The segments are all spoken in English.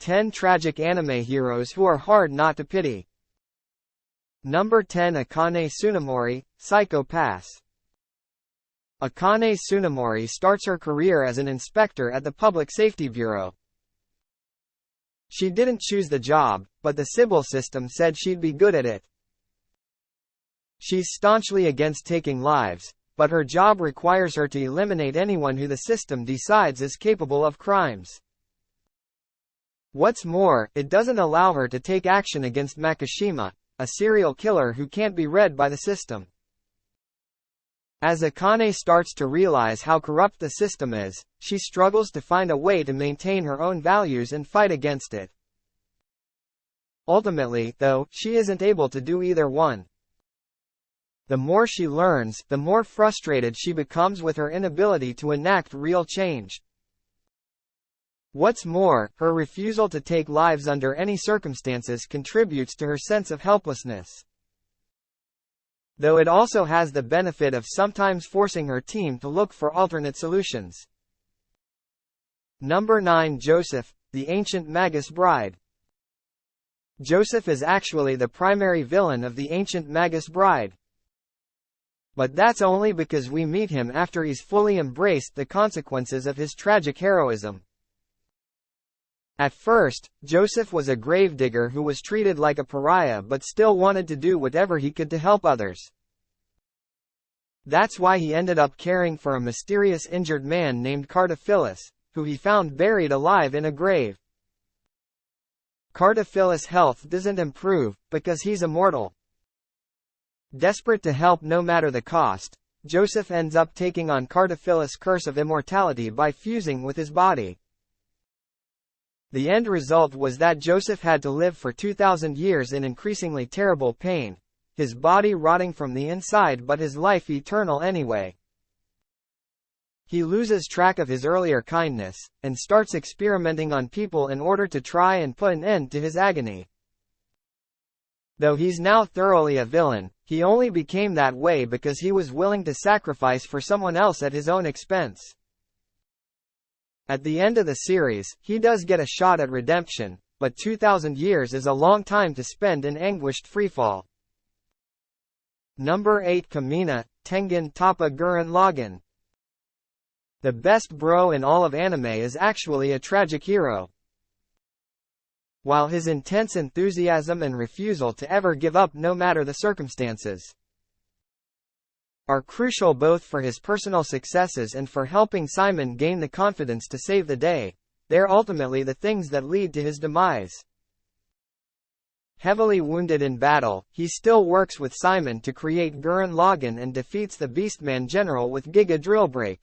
10 Tragic Anime Heroes Who Are Hard Not to Pity. Number 10. Akane Tsunemori, Psycho-Pass. Akane Tsunemori starts her career as an inspector at the Public Safety Bureau. She didn't choose the job, but the Sybil system said she'd be good at it. She's staunchly against taking lives, but her job requires her to eliminate anyone who the system decides is capable of crimes. What's more, it doesn't allow her to take action against Makishima, a serial killer who can't be read by the system. As Akane starts to realize how corrupt the system is, she struggles to find a way to maintain her own values and fight against it. Ultimately, though, she isn't able to do either one. The more she learns, the more frustrated she becomes with her inability to enact real change. What's more, her refusal to take lives under any circumstances contributes to her sense of helplessness. Though it also has the benefit of sometimes forcing her team to look for alternate solutions. Number 9. Joseph, the Ancient Magus Bride. Joseph is actually the primary villain of the Ancient Magus Bride. But that's only because we meet him after he's fully embraced the consequences of his tragic heroism. At first, Joseph was a gravedigger who was treated like a pariah but still wanted to do whatever he could to help others. That's why he ended up caring for a mysterious injured man named Cartaphilus, who he found buried alive in a grave. Cartaphilus' health doesn't improve, because he's immortal. Desperate to help no matter the cost, Joseph ends up taking on Cartaphilus' curse of immortality by fusing with his body. The end result was that Joseph had to live for 2,000 years in increasingly terrible pain, his body rotting from the inside but his life eternal anyway. He loses track of his earlier kindness, and starts experimenting on people in order to try and put an end to his agony. Though he's now thoroughly a villain, he only became that way because he was willing to sacrifice for someone else at his own expense. At the end of the series, he does get a shot at redemption, but 2,000 years is a long time to spend in anguished freefall. Number 8. Kamina, Tengan Toppa Gurren Lagann. The best bro in all of anime is actually a tragic hero. While his intense enthusiasm and refusal to ever give up no matter the circumstances are crucial both for his personal successes and for helping Simon gain the confidence to save the day, they're ultimately the things that lead to his demise. Heavily wounded in battle, he still works with Simon to create Gurren Lagann and defeats the Beastman General with Giga Drillbreak.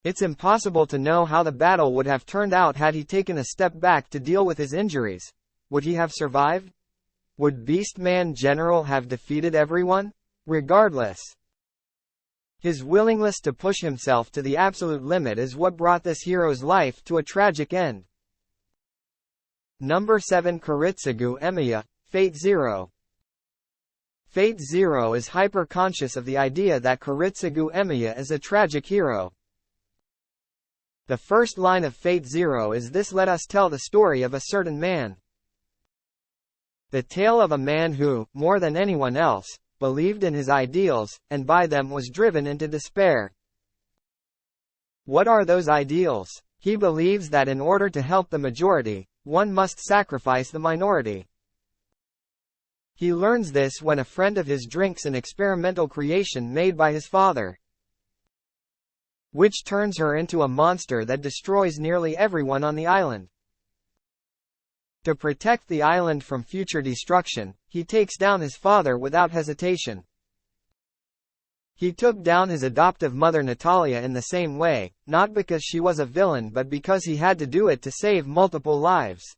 It's impossible to know how the battle would have turned out had he taken a step back to deal with his injuries. Would he have survived? Would Beastman General have defeated everyone? Regardless, his willingness to push himself to the absolute limit is what brought this hero's life to a tragic end. Number 7. Kiritsugu Emiya, FateZero. FateZero is hyper-conscious of the idea that Kiritsugu Emiya is a tragic hero. The first line of FateZero is "This let us tell the story of a certain man." The tale of a man who, more than anyone else, believed in his ideals, and by them was driven into despair. What are those ideals? He believes that in order to help the majority, one must sacrifice the minority. He learns this when a friend of his drinks an experimental creation made by his father, which turns her into a monster that destroys nearly everyone on the island. To protect the island from future destruction, he takes down his father without hesitation. He took down his adoptive mother Natalia in the same way, not because she was a villain but because he had to do it to save multiple lives.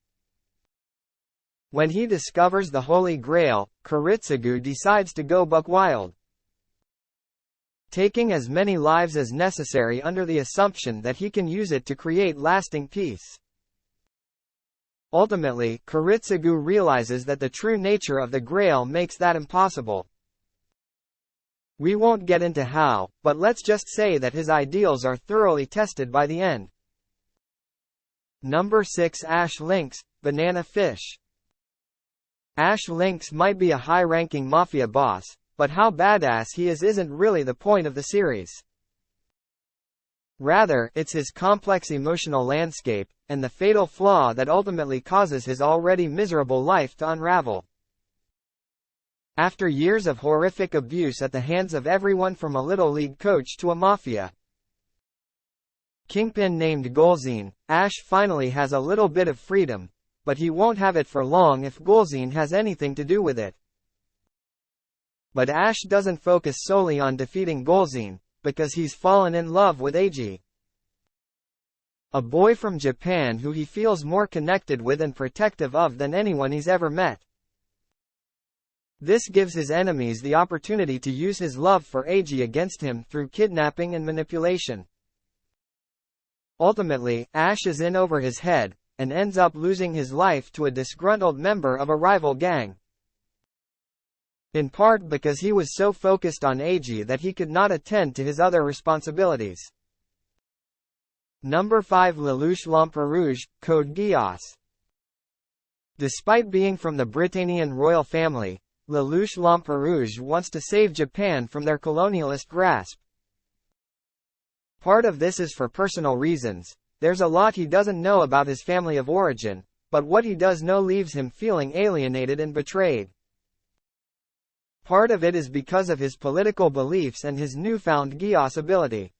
When he discovers the Holy Grail, Kiritsugu decides to go buck wild, taking as many lives as necessary under the assumption that he can use it to create lasting peace. Ultimately, Kiritsugu realizes that the true nature of the Grail makes that impossible. We won't get into how, but let's just say that his ideals are thoroughly tested by the end. Number 6 Ash Lynx, Banana Fish. Ash Lynx might be a high-ranking mafia boss, but how badass he is isn't really the point of the series. Rather, it's his complex emotional landscape, and the fatal flaw that ultimately causes his already miserable life to unravel. After years of horrific abuse at the hands of everyone from a little league coach to a mafia kingpin named Ghoul, Ash finally has a little bit of freedom, but he won't have it for long if Ghoul has anything to do with it. But Ash doesn't focus solely on defeating Ghoul, because he's fallen in love with Eiji, a boy from Japan who he feels more connected with and protective of than anyone he's ever met. This gives his enemies the opportunity to use his love for Eiji against him through kidnapping and manipulation. Ultimately, Ash is in over his head, and ends up losing his life to a disgruntled member of a rival gang. In part because he was so focused on Eiji that he could not attend to his other responsibilities. Number 5 Lelouch Lamperouge, Code Geass. Despite being from the Britannian royal family, Lelouch Lamperouge wants to save Japan from their colonialist grasp. Part of this is for personal reasons. There's a lot he doesn't know about his family of origin, but what he does know leaves him feeling alienated and betrayed. Part of it is because of his political beliefs and his newfound Geass ability.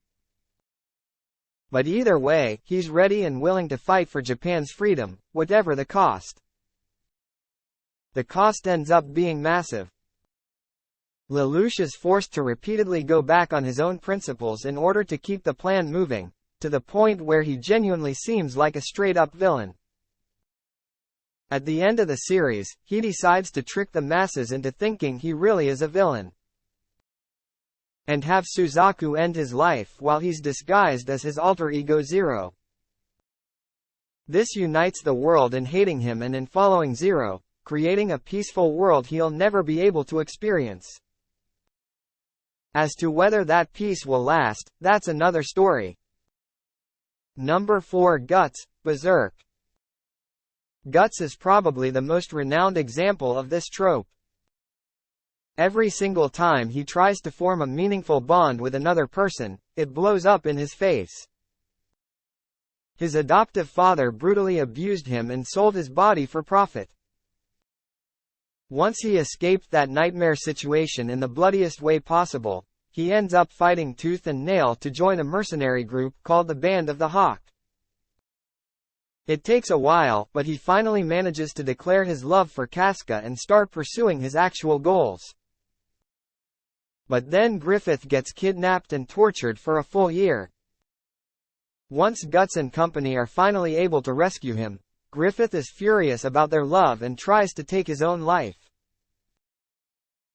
But either way, he's ready and willing to fight for Japan's freedom, whatever the cost. The cost ends up being massive. Lelouch is forced to repeatedly go back on his own principles in order to keep the plan moving, to the point where he genuinely seems like a straight-up villain. At the end of the series, he decides to trick the masses into thinking he really is a villain, and have Suzaku end his life while he's disguised as his alter ego Zero. This unites the world in hating him and in following Zero, creating a peaceful world he'll never be able to experience. As to whether that peace will last, that's another story. Number 4 Guts, Berserk. Guts is probably the most renowned example of this trope. Every single time he tries to form a meaningful bond with another person, it blows up in his face. His adoptive father brutally abused him and sold his body for profit. Once he escaped that nightmare situation in the bloodiest way possible, he ends up fighting tooth and nail to join a mercenary group called the Band of the Hawk. It takes a while, but he finally manages to declare his love for Casca and start pursuing his actual goals. But then Griffith gets kidnapped and tortured for a full year. Once Guts and company are finally able to rescue him, Griffith is furious about their love and tries to take his own life.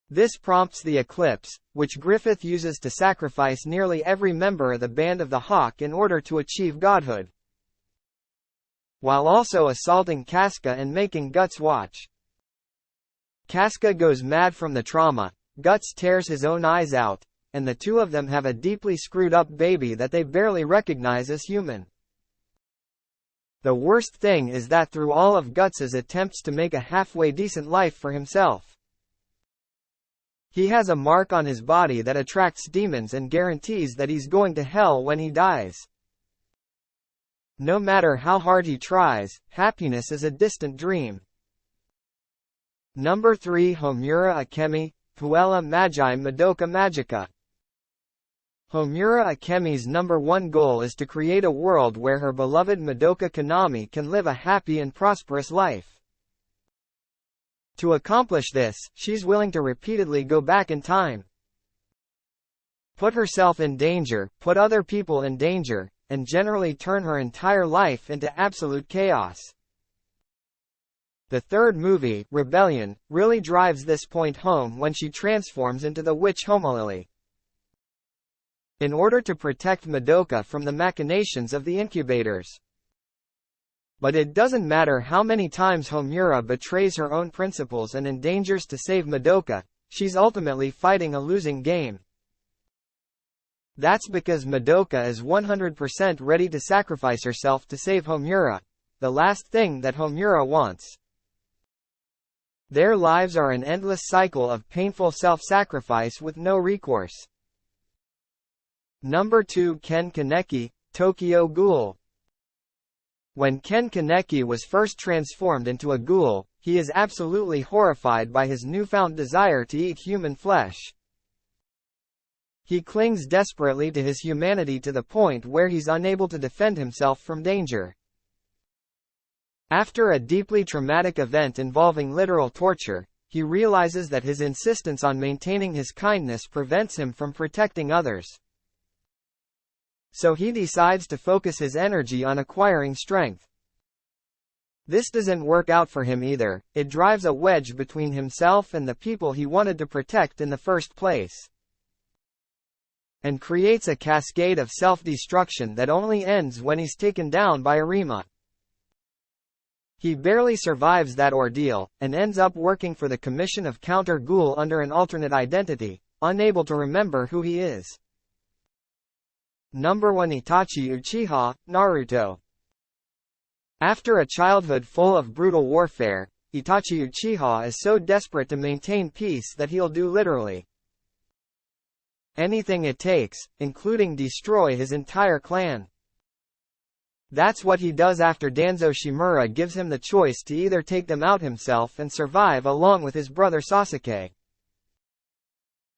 This prompts the eclipse, which Griffith uses to sacrifice nearly every member of the Band of the Hawk in order to achieve godhood, while also assaulting Casca and making Guts watch. Casca goes mad from the trauma, Guts tears his own eyes out, and the two of them have a deeply screwed up baby that they barely recognize as human. The worst thing is that through all of Guts' attempts to make a halfway decent life for himself, he has a mark on his body that attracts demons and guarantees that he's going to hell when he dies. No matter how hard he tries, happiness is a distant dream. Number 3 Homura Akemi, Puella Magi Madoka Magica. Homura Akemi's number one goal is to create a world where her beloved Madoka Kanami can live a happy and prosperous life. To accomplish this, she's willing to repeatedly go back in time, put herself in danger, put other people in danger, and generally turn her entire life into absolute chaos. The third movie, Rebellion, really drives this point home when she transforms into the witch Homolily, in order to protect Madoka from the machinations of the incubators. But it doesn't matter how many times Homura betrays her own principles and endangers to save Madoka, she's ultimately fighting a losing game. That's because Madoka is 100% ready to sacrifice herself to save Homura, the last thing that Homura wants. Their lives are an endless cycle of painful self-sacrifice with no recourse. Number 2. Ken Kaneki, Tokyo Ghoul. When Ken Kaneki was first transformed into a ghoul, he is absolutely horrified by his newfound desire to eat human flesh. He clings desperately to his humanity to the point where he's unable to defend himself from danger. After a deeply traumatic event involving literal torture, he realizes that his insistence on maintaining his kindness prevents him from protecting others. So he decides to focus his energy on acquiring strength. This doesn't work out for him either. It drives a wedge between himself and the people he wanted to protect in the first place, and creates a cascade of self-destruction that only ends when he's taken down by Arima. He barely survives that ordeal, and ends up working for the Commission of Counter Ghoul under an alternate identity, unable to remember who he is. Number 1. Itachi Uchiha, Naruto. After a childhood full of brutal warfare, Itachi Uchiha is so desperate to maintain peace that he'll do literally anything it takes, including destroy his entire clan. That's what he does after Danzo Shimura gives him the choice to either take them out himself and survive along with his brother Sasuke,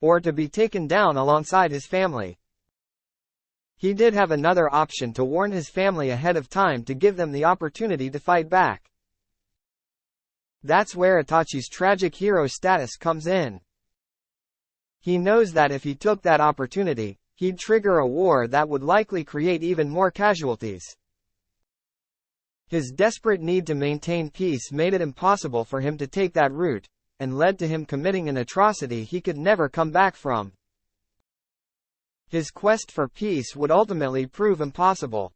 or to be taken down alongside his family. He did have another option to warn his family ahead of time to give them the opportunity to fight back. That's where Itachi's tragic hero status comes in. He knows that if he took that opportunity, he'd trigger a war that would likely create even more casualties. His desperate need to maintain peace made it impossible for him to take that route, and led to him committing an atrocity he could never come back from. His quest for peace would ultimately prove impossible.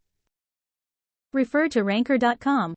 Refer to Ranker.com.